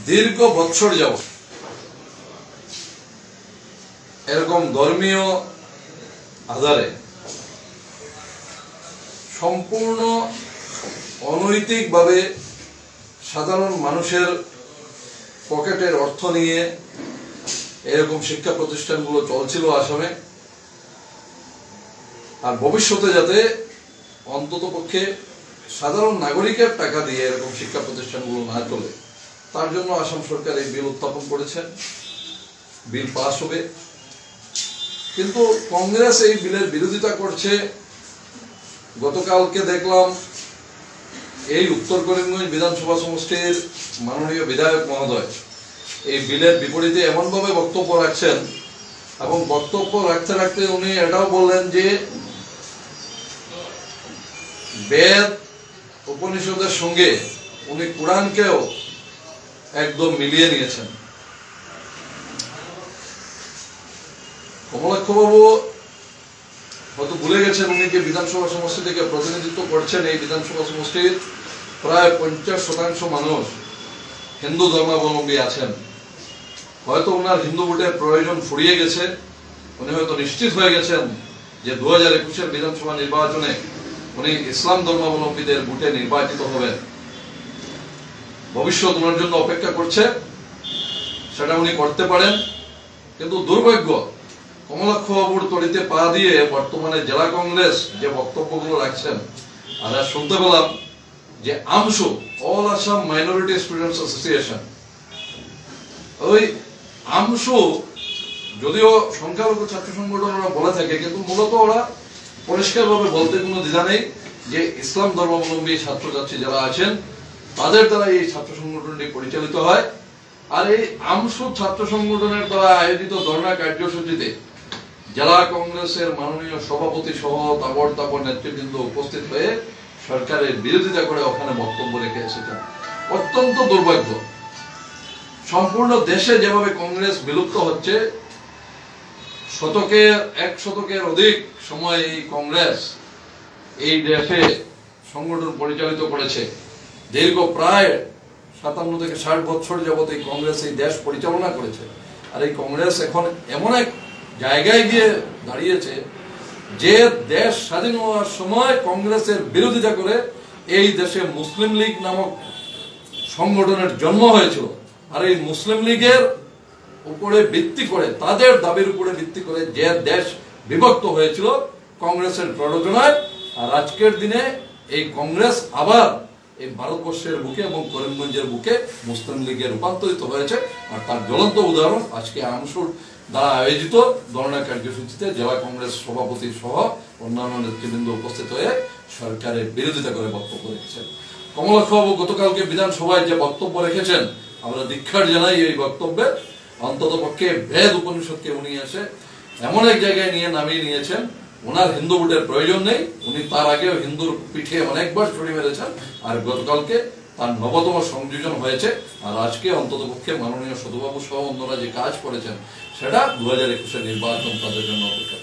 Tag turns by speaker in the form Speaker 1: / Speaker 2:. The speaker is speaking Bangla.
Speaker 1: দীর্ঘ বৎসর যাবত এরকম ধর্মীয় আধারে সম্পূর্ণ অনৈতিকভাবে সাধারণ মানুষের পকেটের অর্থ নিয়ে এরকম শিক্ষা প্রতিষ্ঠানগুলো চলছিল আসামে। আর ভবিষ্যতে যাতে অন্ততপক্ষে সাধারণ নাগরিকের টাকা দিয়ে এরকম শিক্ষা প্রতিষ্ঠানগুলো না চলে, তার জন্য আসাম সরকার এই বিল উত্থাপন করেছেন। বিল পাস হবে, কিন্তু কংগ্রেস এই বিলের বিরোধিতা করছে। গতকালকে দেখলাম এই উত্তর করিমগঞ্জ বিধানসভা সমষ্টির মাননীয় বিধায়ক মহোদয় এই বিলের বিপরীতে এমনভাবে বক্তব্য রাখছেন, এবং বক্তব্য রাখতে রাখতে উনি এটাও বললেন যে বেদ উপনিষদের সঙ্গে উনি কোরআনকেও একদম মিলিয়ে নিয়েছেন। কমলাক্ষবাবু হয়তো ভুলে গেছেন উনি যে বিধানসভা সমষ্টি থেকে প্রতিনিধিত্ব করছেন, এই বিধানসভা সমষ্টির প্রায় 50% মানুষ হিন্দু ধর্মাবলম্বী আছেন। হয়তো ওনার হিন্দু ভোটের প্রয়োজন ফুরিয়ে গেছে, উনি হয়তো নিশ্চিত হয়ে গেছেন যে 2021-এর বিধানসভা নির্বাচনে উনি ইসলাম ধর্মাবলম্বীদের ভোটে নির্বাচিত হবেন। ভবিষ্যৎ ওনার জন্য অপেক্ষা করছে, সেটা উনি করতে পারেন। কিন্তু দুর্ভাগ্য, কমলাক্ষবাবুর তড়িতে পা দিয়ে বর্তমানে জেলা কংগ্রেস যে বক্তব্যগুলো রাখছেন, আর শুনতে পেলাম যে AMSU, all Assam minority students association, ওই আমসু যদিও সংখ্যালঘু ছাত্র সংগঠন ওরা বলে থাকে, কিন্তু মূলত ওরা পরিষ্কারভাবে বলতে কোনো দ্বিধা নেই যে ইসলাম ধর্মাবলম্বী ছাত্রছাত্রী যারা আছেন তাদের দ্বারা এই ছাত্র সংগঠনটি পরিচালিত হয়। আর এই আমসু ছাত্র সংগঠনের দ্বারা আয়োজিত ধর্ণা কার্যসূচিতে জেলা কংগ্রেসের মাননীয় সভাপতি সহ তাবড় নেতৃবৃন্দ উপস্থিত হয়ে সরকারের বিরোধিতা করে ওখানে বক্তব্য রেখে এসেছেন। অত্যন্ত দুর্ভাগ্য। সম্পূর্ণ দেশে যেভাবে কংগ্রেস বিলুপ্ত হচ্ছে, 1 শতকের অধিক সময় এই কংগ্রেস এই দেশে সংগঠন পরিচালিত করেছে। দীর্ঘ প্রায় 57 থেকে 60 বছর যাবত এই কংগ্রেস এই দেশ পরিচালনা করেছে। আর এই কংগ্রেস এখন এমন এক জায়গায় গিয়ে দাঁড়িয়েছে যে দেশ স্বাধীন হওয়ার সময় কংগ্রেসের বিরোধিতা করে এই দেশে মুসলিম লীগ নামক সংগঠনের জন্ম হয়েছিল। আর এই মুসলিম লীগের উপরে ভিত্তি করে, তাদের দাবির উপরে ভিত্তি করে যে দেশ বিভক্ত হয়েছিল কংগ্রেসের প্ররোচনায়। আর আজকের দিনে এই কংগ্রেস আবার এই ভারতবর্ষের বুকে এবং করিমগঞ্জের বুকে মুসলিম লীগে রূপান্তরিত হয়েছে। আর তার জ্বলন্ত উদাহরণ আজকে আমসুর দ্বারা আয়োজিত ধর্ণা কার্যসূচিতে জেলা কংগ্রেস সভাপতি সহ অন্যান্য নেতৃবৃন্দ উপস্থিত হয়ে সরকারের বিরোধিতা করে বক্তব্য রেখেছেন। কমলাক্ষবাবু গতকালকে বিধানসভায় যে বক্তব্য রেখেছেন, আমরা ধিক্কার জানাই এই বক্তব্যে। অন্তত পক্ষে বেদ উপনিষদকে উনি এসে এমন এক জায়গায় নিয়ে নামিয়ে নিয়েছেন, ওনার হিন্দু ভোটের প্রয়োজন নেই। উনি তার আগেও হিন্দুর পিঠে অনেকবার ছড়ি মেরেছেন, আর গতকালকে তার 9তম সংযোজন হয়েছে। আর আজকে অন্তত পক্ষে মাননীয় সধুবাবু সহ অন্যরা যে কাজ করেছেন, সেটা 2021-এর নির্বাচন তাদের জন্য অপেক্ষা।